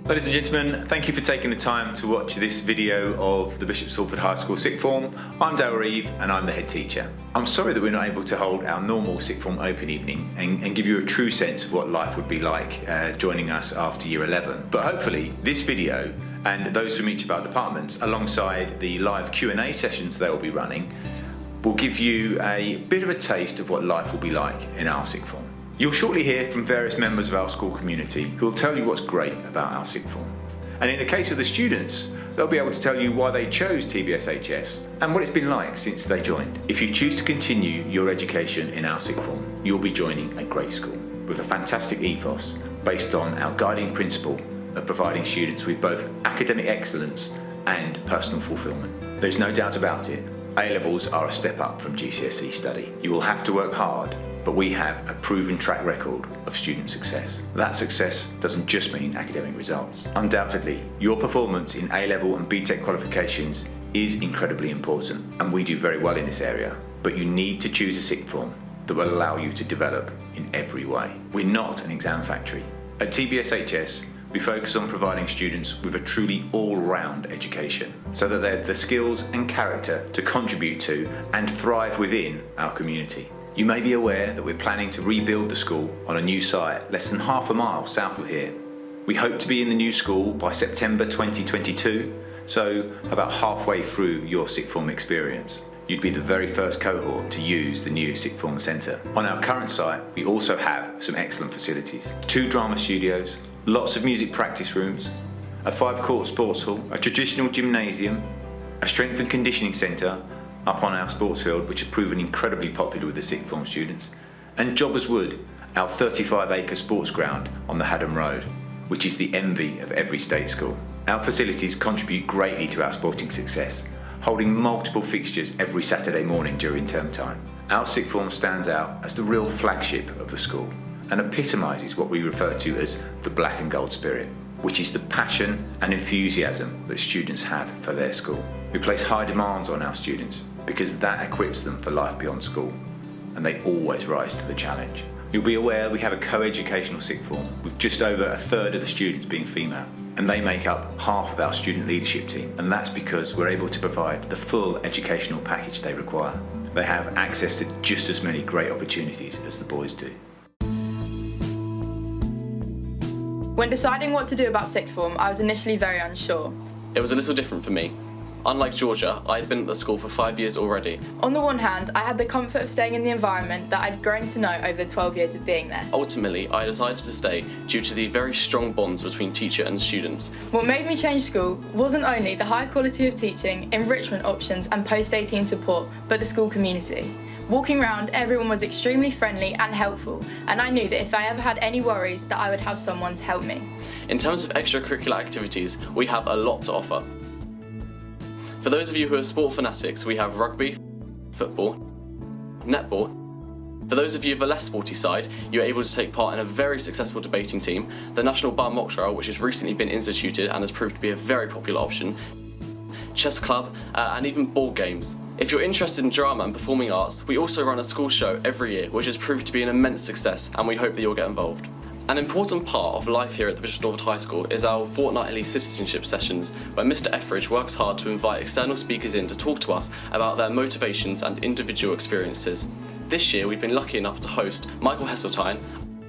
Ladies and gentlemen, thank you for taking the time to watch this video of the Bishop Stortford High School Sixth Form. I'm Reeve and I'm the head teacher. I'm sorry that we're not able to hold our normal Sixth Form open evening and give you a true sense of what life would be like joining us after Year 11. But hopefully this video and those from each of our departments, alongside the live Q&A sessions they will be running, will give you a bit of a taste of what life will be like in our Sixth Form. You'll shortly hear from various members of our school community who will tell you what's great about our Sixth Form. And in the case of the students, they'll be able to tell you why they chose TBSHS and what it's been like since they joined. If you choose to continue your education in our Sixth Form, you'll be joining a great school with a fantastic ethos based on our guiding principle of providing students with both academic excellence and personal fulfilment. There's no doubt about it, A-levels are a step up from GCSE study. You will have to work hard, but we have a proven track record of student success. That success doesn't just mean academic results. Undoubtedly, your performance in A-level and BTEC qualifications is incredibly important, and we do very well in this area, but you need to choose a Sixth Form that will allow you to develop in every way. We're not an exam factory. At TBSHS, we focus on providing students with a truly all-round education so that they have the skills and character to contribute to and thrive within our community. You may be aware that we're planning to rebuild the school on a new site less than half a mile south of here. We hope to be in the new school by September 2022, so about halfway through your Sixth Form experience. You'd be the very first cohort to use the new Sixth Form Centre. On our current site, we also have some excellent facilities. 2 drama studios, lots of music practice rooms, a 5-court sports hall, a traditional gymnasium, a strength and conditioning centre up on our sports field, which has proven incredibly popular with the Sixth Form students, and Jobbers Wood, our 35-acre sports ground on the Haddam Road, which is the envy of every state school. Our facilities contribute greatly to our sporting success, holding multiple fixtures every Saturday morning during term time. Our Sixth Form stands out as the real flagship of the school and epitomises what we refer to as the black and gold spirit, which is the passion and enthusiasm that students have for their school. We place high demands on our students because that equips them for life beyond school, and they always rise to the challenge. You'll be aware we have a co-educational Sixth Form with just over a third of the students being female, and they make up half of our student leadership team, and that's because we're able to provide the full educational package they require. They have access to just as many great opportunities as the boys do. When deciding what to do about Sixth Form, I was initially very unsure. It was a little different for me. Unlike Georgia, I had been at the school for 5 years already. On the one hand, I had the comfort of staying in the environment that I'd grown to know over the 12 years of being there. Ultimately, I decided to stay due to the very strong bonds between teacher and students. What made me change school wasn't only the high quality of teaching, enrichment options and post-18 support, but the school community. Walking around, everyone was extremely friendly and helpful, and I knew that if I ever had any worries, that I would have someone to help me. In terms of extracurricular activities, we have a lot to offer. For those of you who are sport fanatics, we have rugby, football, netball. For those of you of a less sporty side, you're able to take part in a very successful debating team, the National Bar Mock Trial, which has recently been instituted and has proved to be a very popular option, chess club, and even board games. If you're interested in drama and performing arts, we also run a school show every year, which has proved to be an immense success, and we hope that you'll get involved. An important part of life here at the Bishop Stortford High School is our fortnightly citizenship sessions, where Mr. Etheridge works hard to invite external speakers in to talk to us about their motivations and individual experiences. This year we've been lucky enough to host Michael Heseltine,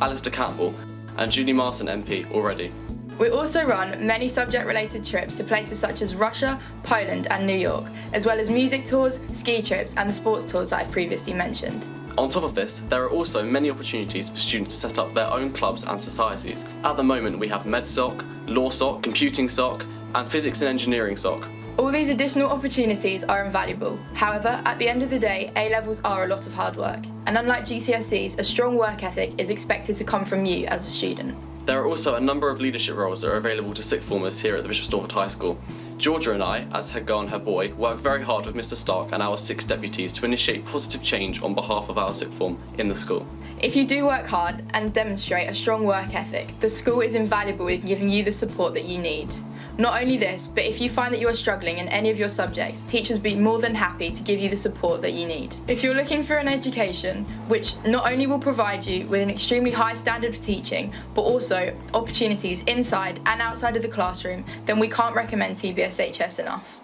Alistair Campbell and Julie Marston MP already. We also run many subject-related trips to places such as Russia, Poland and New York, as well as music tours, ski trips and the sports tours that I've previously mentioned. On top of this, there are also many opportunities for students to set up their own clubs and societies. At the moment we have MedSoc, LawSoc, Computing Soc and Physics and Engineering Soc. All these additional opportunities are invaluable. However, at the end of the day, A-levels are a lot of hard work. And unlike GCSEs, a strong work ethic is expected to come from you as a student. There are also a number of leadership roles that are available to Sixth Formers here at the Bishop Stortford High School. Georgia and I, as head girl and her boy, work very hard with Mr. Stark and our 6 deputies to initiate positive change on behalf of our Sixth Form in the school. If you do work hard and demonstrate a strong work ethic, the school is invaluable in giving you the support that you need. Not only this, but if you find that you are struggling in any of your subjects, teachers will be more than happy to give you the support that you need. If you're looking for an education which not only will provide you with an extremely high standard of teaching, but also opportunities inside and outside of the classroom, then we can't recommend TBSHS enough.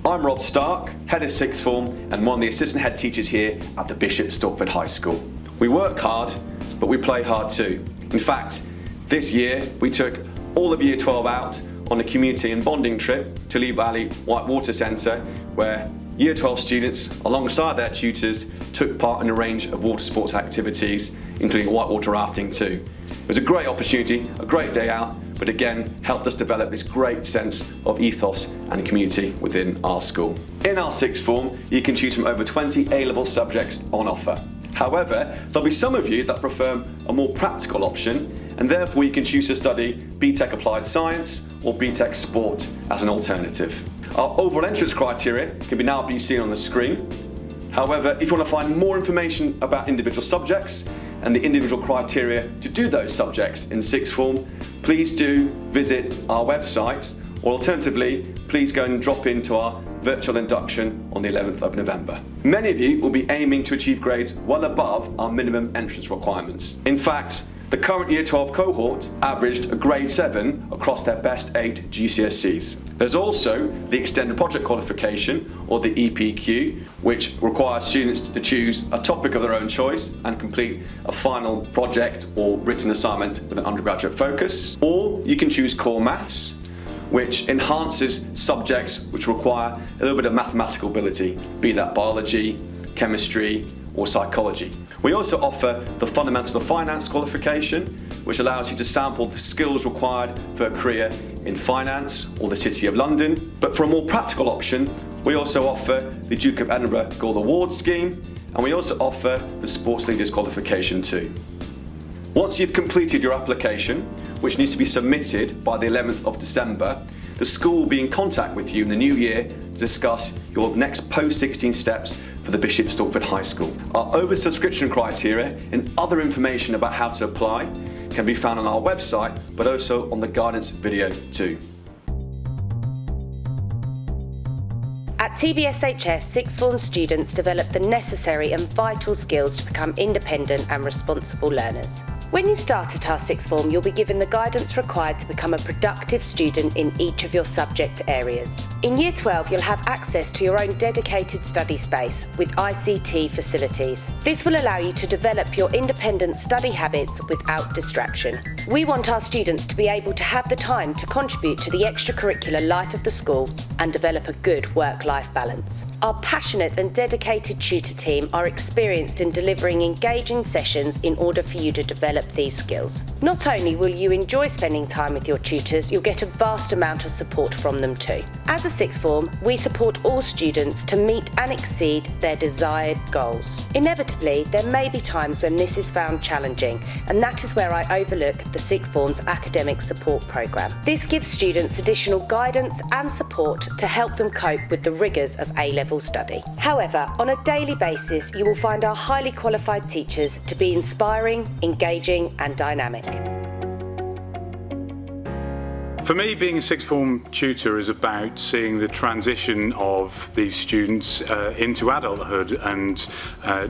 I'm Rob Stark, Head of Sixth Form and one of the assistant head teachers here at the Bishop Stortford High School. We work hard, but we play hard too. In fact, this year we took all of Year 12 out on a community and bonding trip to Lee Valley Whitewater Centre, where Year 12 students, alongside their tutors, took part in a range of water sports activities, including whitewater rafting too. It was a great opportunity, a great day out, but again helped us develop this great sense of ethos and community within our school. In our sixth form, you can choose from over 20 A-level subjects on offer. However, there'll be some of you that prefer a more practical option, and therefore you can choose to study BTEC Applied Science or BTEC Sport as an alternative. Our overall entrance criteria can now be seen on the screen. However, if you want to find more information about individual subjects and the individual criteria to do those subjects in sixth form, please do visit our website, or alternatively, please go and drop into our virtual induction on the 11th of November. Many of you will be aiming to achieve grades well above our minimum entrance requirements. In fact, the current Year 12 cohort averaged a grade 7 across their best 8 GCSEs. There's also the Extended Project Qualification, or the EPQ, which requires students to choose a topic of their own choice and complete a final project or written assignment with an undergraduate focus. Or you can choose Core Maths, which enhances subjects which require a little bit of mathematical ability, be that biology, chemistry, or psychology. We also offer the Fundamentals of Finance qualification, which allows you to sample the skills required for a career in finance or the City of London. But for a more practical option, we also offer the Duke of Edinburgh Gold Award Scheme, and we also offer the Sports Leaders qualification too. Once you've completed your application, which needs to be submitted by the 11th of December, the school will be in contact with you in the new year to discuss your next post-16 steps for the Bishop Stortford High School. Our oversubscription criteria and other information about how to apply can be found on our website, but also on the guidance video too. At TBSHS, sixth form students develop the necessary and vital skills to become independent and responsible learners. When you start at our sixth form, you'll be given the guidance required to become a productive student in each of your subject areas. In Year 12, you'll have access to your own dedicated study space with ICT facilities. This will allow you to develop your independent study habits without distraction. We want our students to be able to have the time to contribute to the extracurricular life of the school and develop a good work-life balance. Our passionate and dedicated tutor team are experienced in delivering engaging sessions in order for you to develop these skills. Not only will you enjoy spending time with your tutors, you'll get a vast amount of support from them too. As a sixth form, we support all students to meet and exceed their desired goals. Inevitably, there may be times when this is found challenging, and that is where I overlook the sixth form's academic support programme. This gives students additional guidance and support to help them cope with the rigours of A-level study. However, on a daily basis, you will find our highly qualified teachers to be inspiring, engaging and dynamic. For me, being a sixth form tutor is about seeing the transition of these students into adulthood and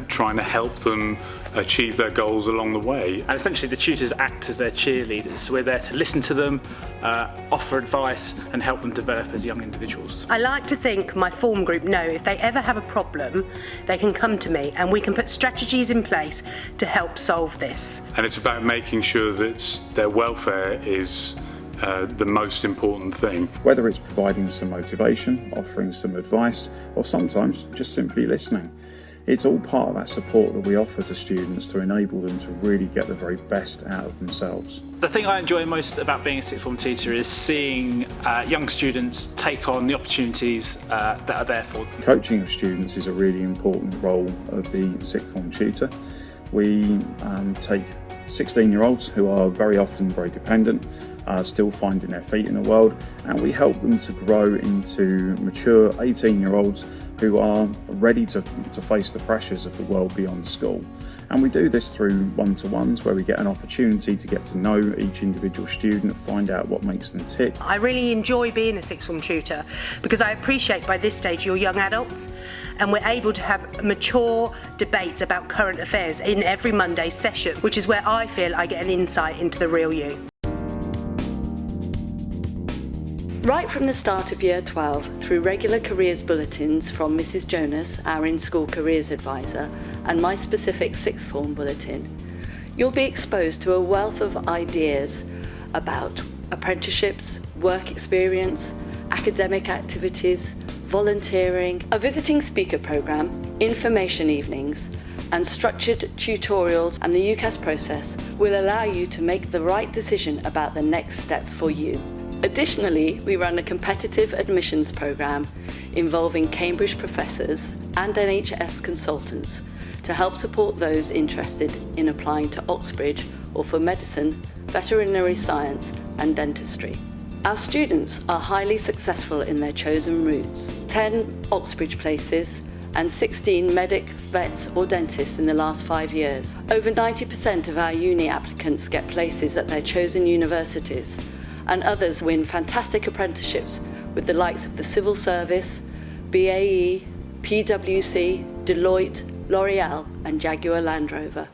trying to help them achieve their goals along the way. And essentially the tutors act as their cheerleaders, so we're there to listen to them, offer advice and help them develop as young individuals. I like to think my form group know if they ever have a problem, they can come to me and we can put strategies in place to help solve this. And it's about making sure that their welfare is the most important thing. Whether it's providing some motivation, offering some advice, or sometimes just simply listening. It's all part of that support that we offer to students to enable them to really get the very best out of themselves. The thing I enjoy most about being a sixth form teacher is seeing young students take on the opportunities that are there for them. Coaching of students is a really important role of the sixth form tutor. We take 16-year-olds who are very often very dependent, still finding their feet in the world, and we help them to grow into mature 18-year-olds who are ready to face the pressures of the world beyond school. And we do this through one-to-ones where we get an opportunity to get to know each individual student, find out what makes them tick. I really enjoy being a sixth form tutor because I appreciate by this stage you're young adults and we're able to have mature debates about current affairs in every Monday session, which is where I feel I get an insight into the real you. Right from the start of Year 12, through regular careers bulletins from Mrs Jonas, our in-school careers advisor, and my specific sixth form bulletin, you'll be exposed to a wealth of ideas about apprenticeships, work experience, academic activities, volunteering, a visiting speaker programme, information evenings, and structured tutorials, and the UCAS process will allow you to make the right decision about the next step for you. Additionally, we run a competitive admissions programme involving Cambridge professors and NHS consultants to help support those interested in applying to Oxbridge or for medicine, veterinary science and dentistry. Our students are highly successful in their chosen routes, 10 Oxbridge places and 16 medic, vets or dentists in the last 5 years. Over 90% of our uni applicants get places at their chosen universities, and others win fantastic apprenticeships with the likes of the Civil Service, BAE, PwC, Deloitte, L'Oreal and Jaguar Land Rover.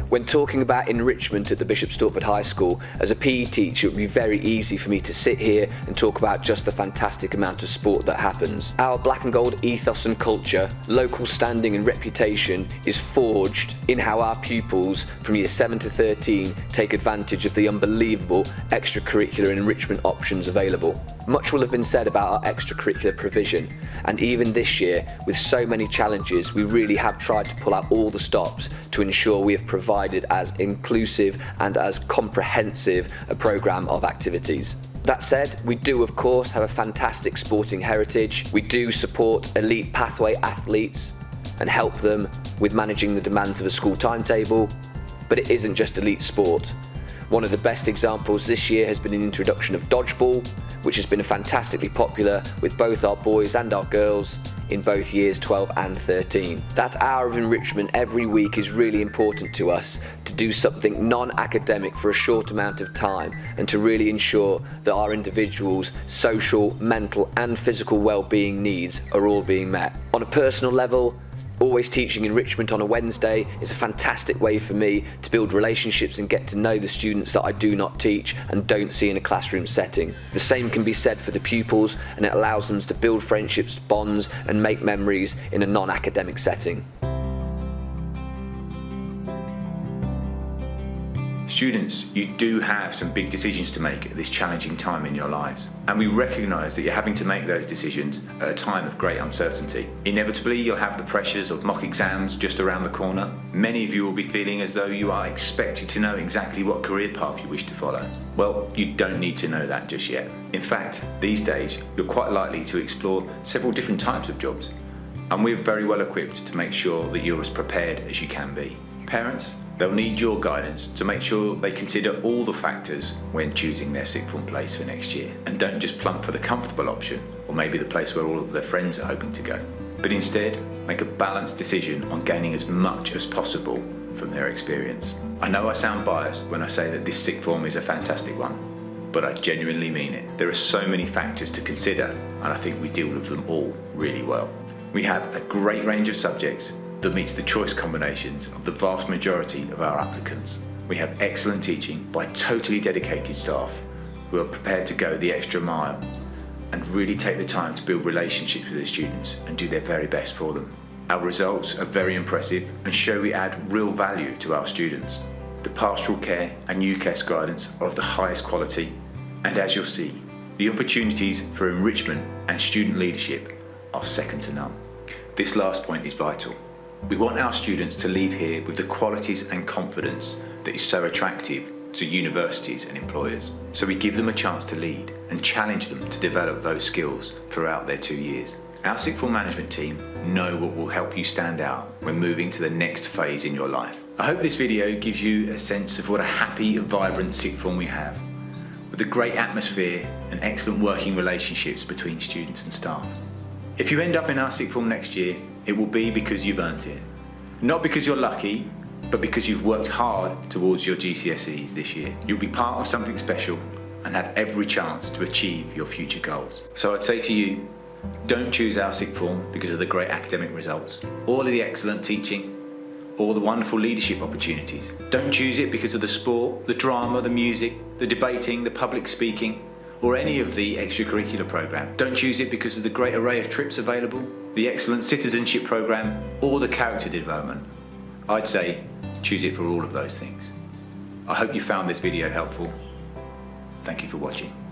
When talking about enrichment at the Bishop Stortford High School, as a PE teacher it would be very easy for me to sit here and talk about just the fantastic amount of sport that happens. Our black and gold ethos and culture, local standing and reputation is forged in how our pupils from year 7 to 13 take advantage of the unbelievable extracurricular and enrichment options available. Much will have been said about our extracurricular provision, and even this year, with so many challenges, we really have tried to pull out all the stops to ensure we have provided as inclusive and as comprehensive a programme of activities. That said, we do of course have a fantastic sporting heritage. We do support elite pathway athletes and help them with managing the demands of a school timetable, but it isn't just elite sport. One of the best examples this year has been an introduction of dodgeball, which has been fantastically popular with both our boys and our girls in both years 12 and 13. That hour of enrichment every week is really important to us, to do something non-academic for a short amount of time and to really ensure that our individuals' social, mental and physical well-being needs are all being met. On a personal level, always teaching enrichment on a Wednesday is a fantastic way for me to build relationships and get to know the students that I do not teach and don't see in a classroom setting. The same can be said for the pupils, and it allows them to build friendships, bonds and make memories in a non-academic setting. Students, you do have some big decisions to make at this challenging time in your lives, and we recognise that you're having to make those decisions at a time of great uncertainty. Inevitably, you'll have the pressures of mock exams just around the corner. Many of you will be feeling as though you are expected to know exactly what career path you wish to follow. Well, you don't need to know that just yet. In fact, these days, you're quite likely to explore several different types of jobs, and we're very well equipped to make sure that you're as prepared as you can be. Parents, they'll need your guidance to make sure they consider all the factors when choosing their sixth form place for next year, and don't just plump for the comfortable option or maybe the place where all of their friends are hoping to go, but instead make a balanced decision on gaining as much as possible from their experience. I know I sound biased when I say that this sixth form is a fantastic one, but I genuinely mean it. There are so many factors to consider, and I think we deal with them all really well. We have a great range of subjects that meets the choice combinations of the vast majority of our applicants. We have excellent teaching by totally dedicated staff who are prepared to go the extra mile and really take the time to build relationships with their students and do their very best for them. Our results are very impressive and show we add real value to our students. The pastoral care and UCAS guidance are of the highest quality, and as you'll see, the opportunities for enrichment and student leadership are second to none. This last point is vital. We want our students to leave here with the qualities and confidence that is so attractive to universities and employers. So we give them a chance to lead and challenge them to develop those skills throughout their 2 years. Our sixth form management team know what will help you stand out when moving to the next phase in your life. I hope this video gives you a sense of what a happy, vibrant sixth form we have, with a great atmosphere and excellent working relationships between students and staff. If you end up in our sixth form next year, it will be because you've earned it. Not because you're lucky, but because you've worked hard towards your GCSEs this year. You'll be part of something special and have every chance to achieve your future goals. So I'd say to you, don't choose our sixth form because of the great academic results, all of the excellent teaching, or the wonderful leadership opportunities. Don't choose it because of the sport, the drama, the music, the debating, the public speaking, or any of the extracurricular programme. Don't choose it because of the great array of trips available, the excellent citizenship programme, or the character development. I'd say choose it for all of those things. I hope you found this video helpful. Thank you for watching.